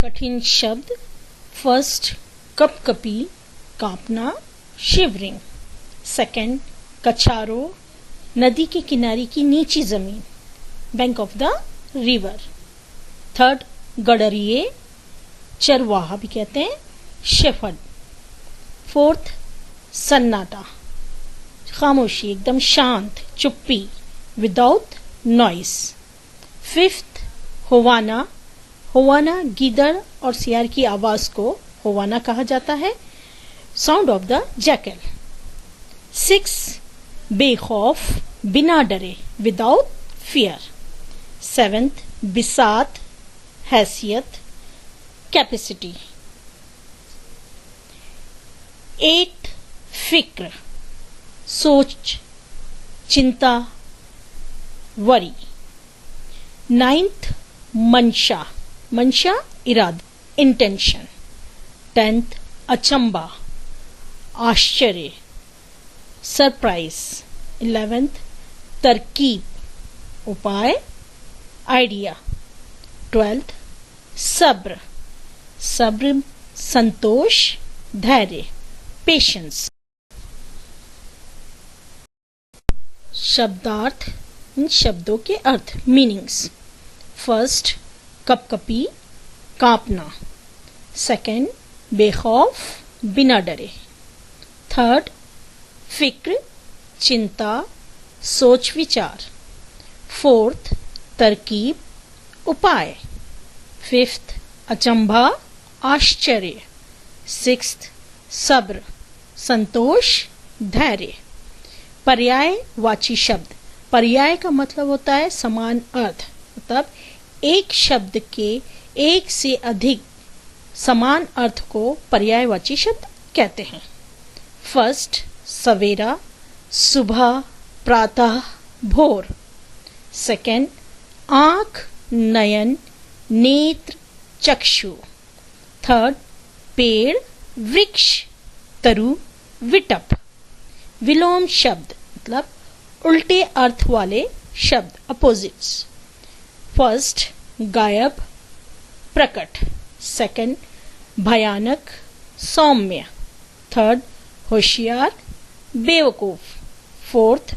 कठिन शब्द। फर्स्ट, कपकपी, कांपना, शिवरिंग। सेकंड, कछारो, नदी के किनारे की नीची जमीन, bank of the river. Third, गडरिए, चरवाहा भी कहते हैं, शेफर्ड। फोर्थ, सन्नाटा, खामोशी, एकदम शांत, चुप्पी, विदाउट नॉइस। फिफ्थ, होवाना, होवाना गीदड़ और सियार की आवाज को होवाना कहा जाता है, sound of the jackal. Six, बेखौफ, बिना डरे, विदाउट फियर। सेवेंथ, बिसात, हैसियत, कैपेसिटी। एट, फिक्र, सोच, चिंता, वरी। नाइन्थ, मंशा, मंशा इरादा, इंटेंशन। टेंथ, अचंबा, आश्चर्य, सरप्राइज। 11th, तरकीब, उपाय, आइडिया। 12th, सब्र, सब्र, संतोष, धैर्य, पेशेंस। शब्दार्थ, इन शब्दों के अर्थ, मीनिंग्स। फर्स्ट, कपकपी, कांपना। सेकंड, बेखौफ, बिना डरे। थर्ड, फिक्र, चिंता, सोच विचार। फोर्थ, तरकीब, उपाय। फिफ्थ, अचंभा, आश्चर्य। सिक्स्थ, सब्र, संतोष, धैर्य। पर्यायवाची शब्द, पर्याय का मतलब होता है समान अर्थ, मतलब एक शब्द के एक से अधिक समान अर्थ को पर्यायवाची शब्द कहते हैं। फर्स्ट, सवेरा, सुबह, प्रातः, भोर। सेकंड, आंख, नयन, नेत्र, चक्षु। थर्ड, पेड़, वृक्ष, तरु, विटप। विलोम शब्द मतलब उल्टे अर्थ वाले शब्द, अपोजिट्स। फर्स्ट, गायब, प्रकट। सेकंड, भयानक, सौम्य। थर्ड, होशियार, बेवकूफ। फोर्थ,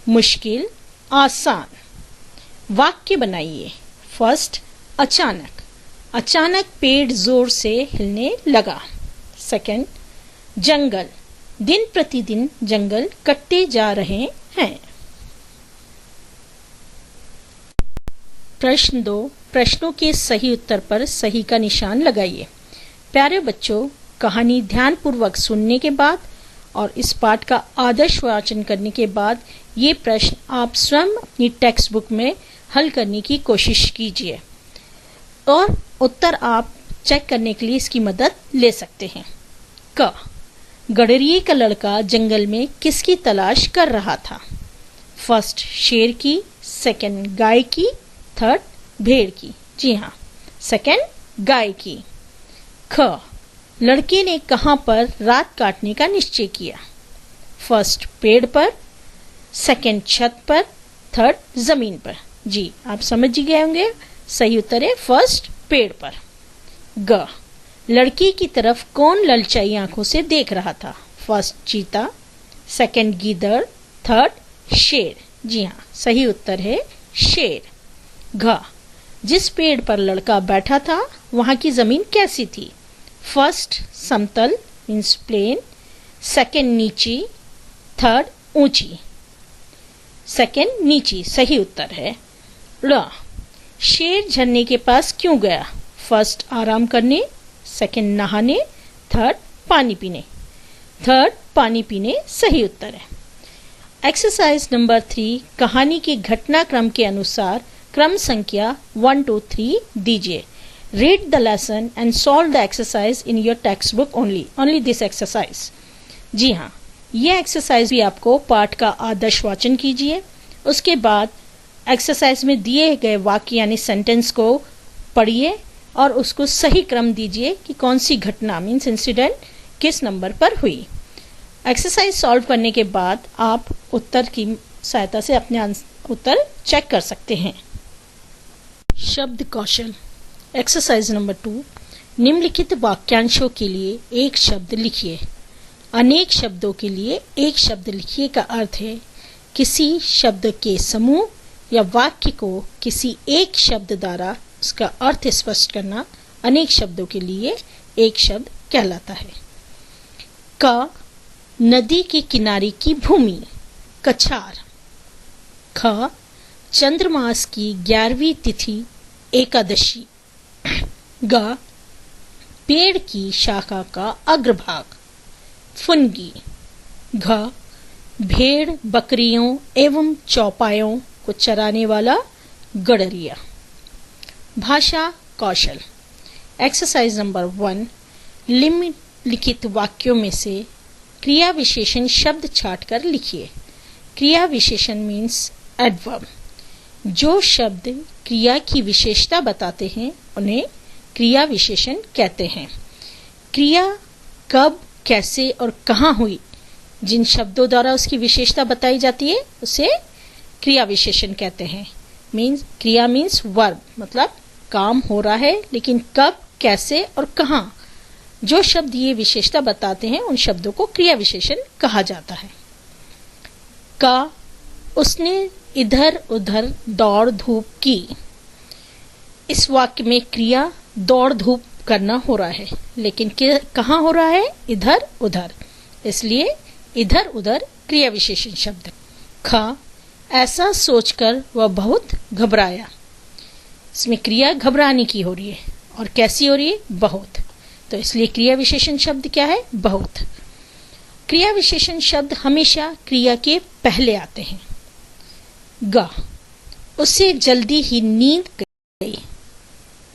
मुश्किल, आसान। वाक्य बनाइए। फर्स्ट, अचानक, अचानक पेड़ जोर से हिलने लगा। सेकंड, जंगल, दिन प्रतिदिन जंगल कटते जा रहे हैं। प्रश्न 2, प्रश्नों के सही उत्तर पर सही का निशान लगाइए। प्यारे बच्चों, कहानी ध्यानपूर्वक सुनने के बाद और इस पाठ का आदर्श वाचन करने के बाद ये प्रश्न आप स्वयं अपनी टेक्स्ट बुक में हल करने की कोशिश कीजिए और उत्तर आप चेक करने के लिए इसकी मदद ले सकते हैं। क, गडरिए का लड़का जंगल में किसकी तलाश कर रहा था? फर्स्ट, शेर की। सेकंड, गाय की। थर्ड, भेड़ की। जी हाँ, सेकंड, गाय की। ख, लड़के ने कहां पर रात काटने का निश्चय किया? फर्स्ट, पेड़ पर। सेकंड, छत पर। थर्ड, जमीन पर। जी, आप समझ ही गए होंगे, सही उत्तर है फर्स्ट, पेड़ पर। ग, लड़की की तरफ कौन ललचाई आंखों से देख रहा था? फर्स्ट, चीता। सेकंड, गीदड़। थर्ड, शेर। जी हाँ, सही उत्तर है शेर। घ, जिस पेड़ पर लड़का बैठा था वहां की जमीन कैसी थी? फर्स्ट, समतल मीन्स प्लेन। सेकंड, नीची। थर्ड, ऊंची। सेकंड, नीची, सही उत्तर है ल। शेर झरने के पास क्यों गया? फर्स्ट, आराम करने। सेकंड, नहाने। थर्ड, पानी पीने। थर्ड, पानी पीने, सही उत्तर है। एक्सरसाइज नंबर 3, कहानी के घटनाक्रम के अनुसार क्रम संख्या 1 2 3 दीजिए। Read the lesson and solve the exercise in your text book only this exercise. जी हाँ, ये एक्सरसाइज भी आपको पाठ का आदर्श वाचन कीजिए। उसके बाद एक्सरसाइज में दिए गए वाक्य यानी सेंटेंस को पढ़िए और उसको सही क्रम दीजिए कि कौन सी घटना मीन्स इंसिडेंट किस नंबर पर हुई। एक्सरसाइज सॉल्व करने के बाद आप उत्तर की सहायता से अपने उत्तर चेक कर सकते हैं। शब्द कौशल। एक्सरसाइज नंबर 2, निम्नलिखित वाक्यांशों के लिए एक शब्द लिखिए। अनेक शब्दों के लिए एक शब्द लिखिए का अर्थ है किसी शब्द के समूह या वाक्य को किसी एक शब्द द्वारा उसका अर्थ स्पष्ट करना अनेक शब्दों के लिए एक शब्द कहलाता है। क, नदी के किनारे की भूमि, कछार। ख, चंद्रमास की 11वीं तिथि, एकादशी। ग, पेड़ की शाखा का अग्रभाग, फुनगी। घ, भेड़ बकरियों एवं चौपायों को चराने वाला गड़रिया। भाषा कौशल। एक्सरसाइज नंबर 1, निम्नलिखित वाक्यों में से क्रिया विशेषण शब्द छांटकर लिखिए। क्रिया विशेषण मीन्स एडवर्ब। जो शब्द क्रिया की विशेषता बताते हैं उन्हें क्रिया विशेषण कहते हैं। क्रिया कब, कैसे और कहाँ हुई, जिन शब्दों द्वारा उसकी विशेषता बताई जाती है उसे क्रिया विशेषण कहते हैं। क्रिया मीन्स वर्ब, मतलब काम हो रहा है, लेकिन कब, कैसे और कहाँ, जो शब्द ये विशेषता बताते हैं उन शब्दों को क्रिया विशेषण कहा जाता है। का, उसने इधर उधर दौड़ धूप की। इस वाक्य में क्रिया दौड़ धूप करना हो रहा है, लेकिन कहाँ हो रहा है, इधर उधर, इसलिए इधर उधर क्रिया विशेषण शब्द। ख, ऐसा सोचकर वह बहुत घबराया। इसमें क्रिया घबराने की हो रही है और कैसी हो रही है, बहुत, तो इसलिए क्रिया विशेषण शब्द क्या है, बहुत। क्रिया विशेषण शब्द हमेशा क्रिया के पहले आते हैं। ग, उसे जल्दी ही नींद गई।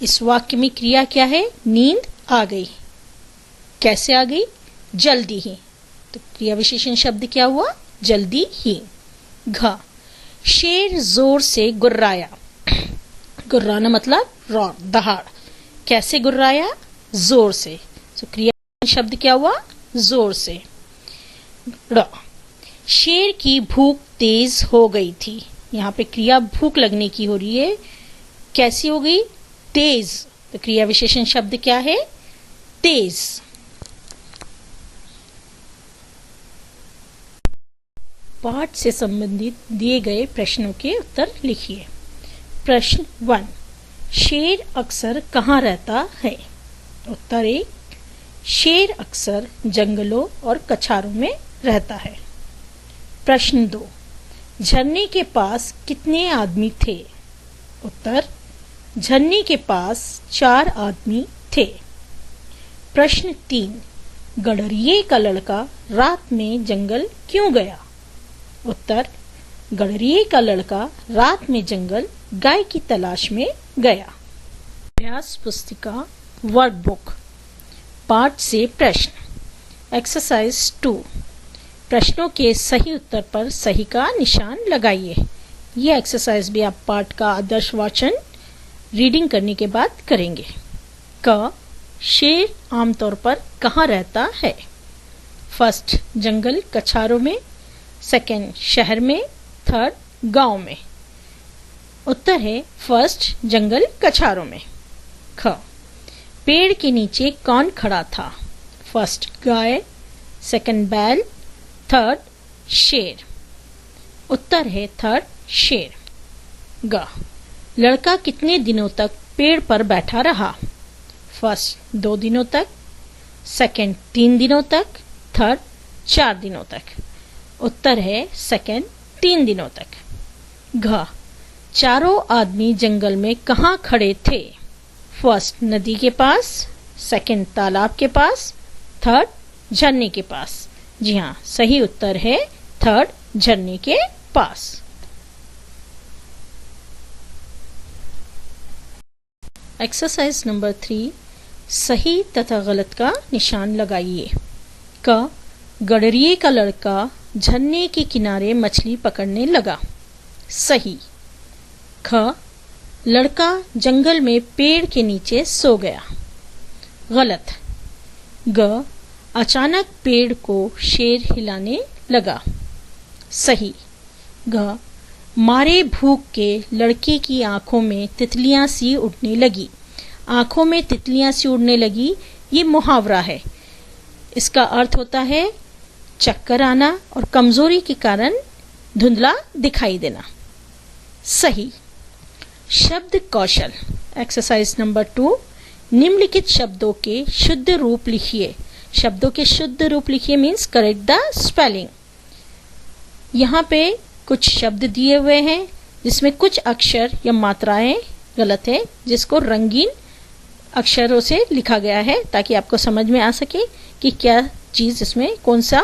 इस वाक्य में क्रिया क्या है, नींद आ गई। कैसे आ गई, जल्दी ही, तो क्रिया विशेषण शब्द क्या हुआ, जल्दी ही। घ, शेर जोर से गुर्राया। गुर्राना मतलब रौर, दहाड़। कैसे गुर्राया, जोर से, तो क्रिया शब्द क्या हुआ, जोर से। ड़, शेर की भूख तेज हो गई थी। यहाँ पे क्रिया भूख लगने की हो रही है, कैसी हो गई, तेज, तो क्रिया विशेषण शब्द क्या है, तेज। पाठ से संबंधित दिए गए प्रश्नों के उत्तर लिखिए। प्रश्न 1, शेर अक्सर कहाँ रहता है? उत्तर 1, शेर अक्सर जंगलों और कछारों में रहता है। प्रश्न 2, झरने के पास कितने आदमी थे? उत्तर, झरने के पास 4 आदमी थे। प्रश्न 3, गडरिये का लड़का रात में जंगल क्यों गया? उत्तर, गडरिये का लड़का रात में जंगल गाय की तलाश में गया। अभ्यास पुस्तिका वर्कबुक। पाठ से प्रश्न। एक्सरसाइज 2, प्रश्नों के सही उत्तर पर सही का निशान लगाइए। यह एक्सरसाइज भी आप पाठ का आदर्श वाचन रीडिंग करने के बाद करेंगे। क, शेर आमतौर पर कहाँ रहता है? फर्स्ट, जंगल कछारों में, सेकंड, शहर में, थर्ड, गांव में। उत्तर है फर्स्ट, जंगल कछारों में। ख, पेड़ के नीचे कौन खड़ा था? फर्स्ट, गाय, सेकंड, बैल, थर्ड, शेर। उत्तर है थर्ड, शेर। ग, लड़का कितने दिनों तक पेड़ पर बैठा रहा? फर्स्ट, 2 दिनों तक, सेकंड, 3 दिनों तक, थर्ड, 4 दिनों तक। उत्तर है सेकंड, 3 दिनों तक। घ, चारों आदमी जंगल में कहाँ खड़े थे? फर्स्ट, नदी के पास, सेकंड, तालाब के पास, थर्ड, झरने के पास। जी हाँ, सही उत्तर है थर्ड, झरने के पास। एक्सरसाइज नंबर 3, सही तथा गलत का निशान लगाइए। क, गडरिये का लड़का झरने के किनारे मछली पकड़ने लगा। सही। ख, लड़का जंगल में पेड़ के नीचे सो गया। गलत। ग, अचानक पेड़ को शेर हिलाने लगा। सही। घ, मारे भूख के लड़के की आंखों में तितलियां सी उठने लगी। आंखों में तितलियां सी उड़ने लगी, ये मुहावरा है। इसका अर्थ होता है चक्कर आना और कमजोरी के कारण धुंधला दिखाई देना। सही। शब्द कौशल एक्सरसाइज नंबर 2, निम्नलिखित शब्दों के शुद्ध रूप लिखिए। शब्दों के शुद्ध रूप लिखिए मीन्स करेक्ट द स्पेलिंग। यहाँ पे कुछ शब्द दिए हुए हैं जिसमें कुछ अक्षर या मात्राएं गलत है, जिसको रंगीन अक्षरों से लिखा गया है ताकि आपको समझ में आ सके कि क्या चीज इसमें कौन सा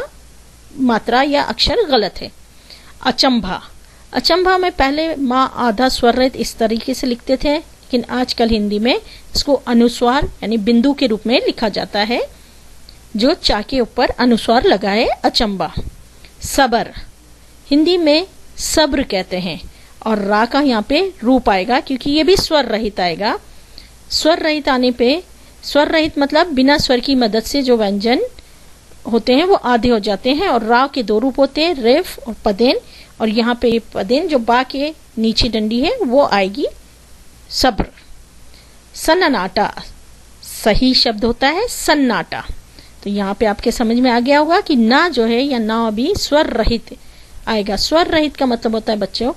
मात्रा या अक्षर गलत है। अचंभा। अचंभा में पहले माँ आधा स्वर रहित इस तरीके से लिखते थे, लेकिन आजकल हिंदी में इसको अनुस्वार यानी बिंदु के रूप में लिखा जाता है, जो चा के ऊपर अनुस्वार लगा है, अचंभा। सबर। हिंदी में सब्र कहते हैं और रा का यहाँ पे रूप आएगा क्योंकि ये भी स्वर रहित आएगा। स्वर रहित आने पे, स्वर रहित मतलब बिना स्वर की मदद से जो व्यंजन होते हैं वो आधे हो जाते हैं और रा के 2 रूप होते हैं, रेफ और पदेन। और यहाँ पे पदेन जो बा के नीचे डंडी है वो आएगी सब्र। सन्नाटा। सही शब्द होता है सन्नाटा। तो यहाँ पे आपके समझ में आ गया होगा कि ना जो है या ना अभी स्वर रहित आएगा। स्वर रहित का मतलब होता है बच्चों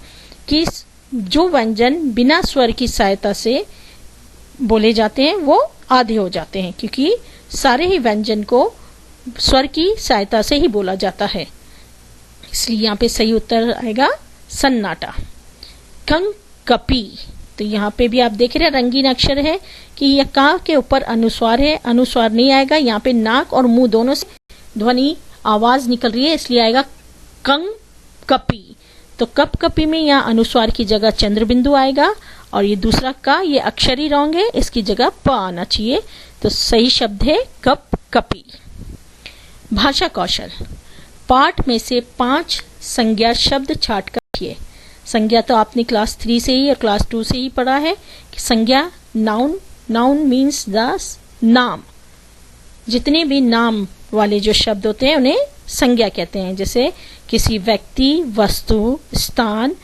कि जो व्यंजन बिना स्वर की सहायता से बोले जाते हैं वो आधे हो जाते हैं, क्योंकि सारे ही व्यंजन को स्वर की सहायता से ही बोला जाता है। इसलिए यहाँ पे सही उत्तर आएगा सन्नाटा। कंग कपी। तो यहाँ पे भी आप देख रहे हैं रंगीन अक्षर है कि यह का के ऊपर अनुस्वार है, अनुस्वार नहीं आएगा। यहाँ पे नाक और मुंह दोनों से ध्वनि आवाज निकल रही है, इसलिए आएगा कंग कपी। तो कप कपी में यहाँ अनुस्वार की जगह चंद्र बिंदु आएगा और ये दूसरा का ये अक्षर ही रॉन्ग है, इसकी जगह प आना चाहिए। तो सही शब्द है कप कपी। भाषा कौशल। पाठ में से 5 संज्ञा शब्द छाट कर लिखिए। संज्ञा तो आपने क्लास 3 से ही और क्लास 2 से ही पढ़ा है कि संज्ञा नाउन, नाउन मीन्स द नाम। जितने भी नाम वाले जो शब्द होते हैं उन्हें संज्ञा कहते हैं, जैसे किसी व्यक्ति, वस्तु, स्थान,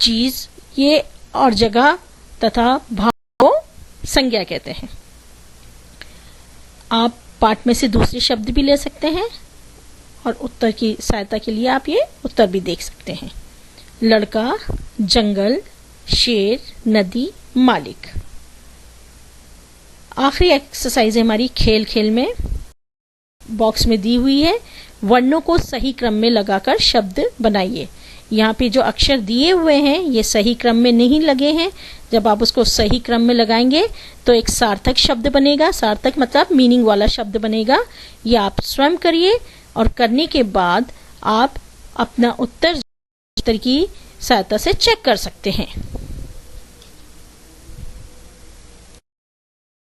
चीज ये और जगह तथा भाव को संज्ञा कहते हैं। आप पाठ में से दूसरे शब्द भी ले सकते हैं और उत्तर की सहायता के लिए आप ये उत्तर भी देख सकते हैं। लड़का, जंगल, शेर, नदी, मालिक। आखिरी एक्सरसाइज हमारी खेल खेल में बॉक्स में दी हुई है। वर्णों को सही क्रम में लगाकर शब्द बनाइए। यहाँ पे जो अक्षर दिए हुए हैं ये सही क्रम में नहीं लगे हैं। जब आप उसको सही क्रम में लगाएंगे तो एक सार्थक शब्द बनेगा। सार्थक मतलब मीनिंग वाला शब्द बनेगा। ये आप स्वयं करिए और करने के बाद आप अपना उत्तर की सहायता से चेक कर सकते हैं।